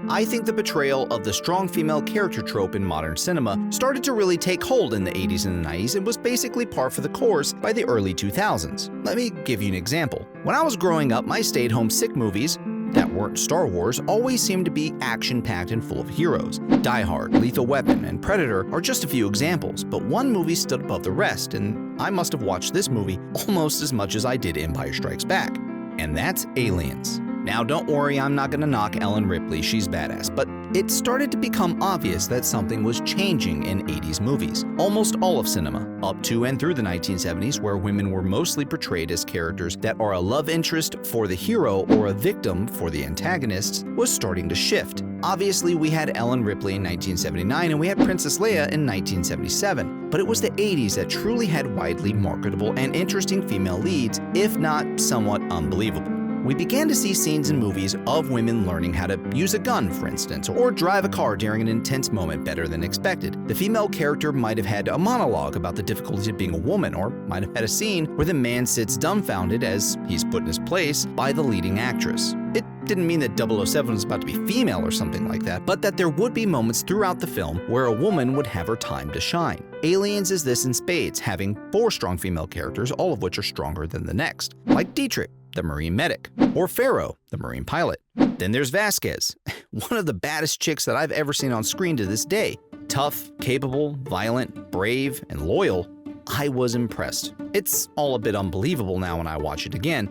I think the portrayal of the strong female character trope in modern cinema started to really take hold in the 80s and the 90s and was basically par for the course by the early 2000s. Let me give you an example. When I was growing up, my stay-at-home sick movies that weren't Star Wars always seemed to be action-packed and full of heroes. Die Hard, Lethal Weapon, and Predator are just a few examples, but one movie stood above the rest, and I must have watched this movie almost as much as I did Empire Strikes Back. And that's Aliens. Now don't worry, I'm not gonna knock Ellen Ripley, she's badass, but it started to become obvious that something was changing in 80s movies. Almost all of cinema, up to and through the 1970s, where women were mostly portrayed as characters that are a love interest for the hero or a victim for the antagonists, was starting to shift. Obviously, we had Ellen Ripley in 1979 and we had Princess Leia in 1977, but it was the 80s that truly had widely marketable and interesting female leads, if not somewhat unbelievable. We began to see scenes in movies of women learning how to use a gun, for instance, or drive a car during an intense moment better than expected. The female character might have had a monologue about the difficulty of being a woman, or might have had a scene where the man sits dumbfounded as he's put in his place by the leading actress. It didn't mean that 007 was about to be female or something like that, but that there would be moments throughout the film where a woman would have her time to shine. Aliens is this in spades, having 4 strong female characters, all of which are stronger than the next, like Dietrich, the Marine medic, or Pharaoh, the Marine pilot. Then there's Vasquez, one of the baddest chicks that I've ever seen on screen to this day. Tough, capable, violent, brave, and loyal. I was impressed. It's all a bit unbelievable now when I watch it again.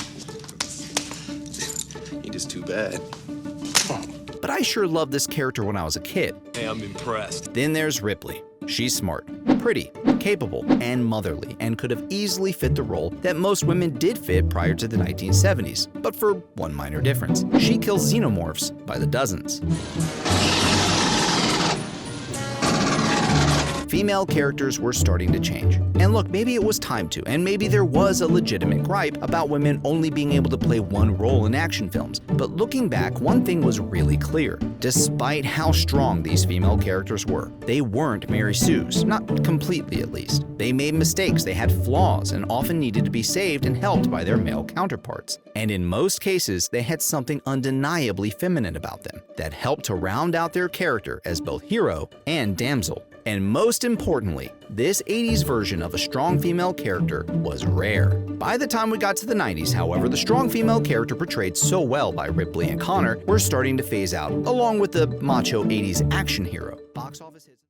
You're just too bad. But I sure loved this character when I was a kid. Hey, I'm impressed. Then there's Ripley. She's smart, pretty, capable, and motherly, and could have easily fit the role that most women did fit prior to the 1970s, but for one minor difference. She kills xenomorphs by the dozens. Female characters were starting to change. And look, maybe it was time to, and maybe there was a legitimate gripe about women only being able to play one role in action films. But looking back, one thing was really clear. Despite how strong these female characters were, they weren't Mary Sue's, not completely at least. They made mistakes, they had flaws, and often needed to be saved and helped by their male counterparts. And in most cases, they had something undeniably feminine about them that helped to round out their character as both hero and damsel. And most importantly, this 80s version of a strong female character was rare. By the time we got to the 90s, however, the strong female character portrayed so well by Ripley and Connor were starting to phase out, along with the macho 80s action hero. Box office hits.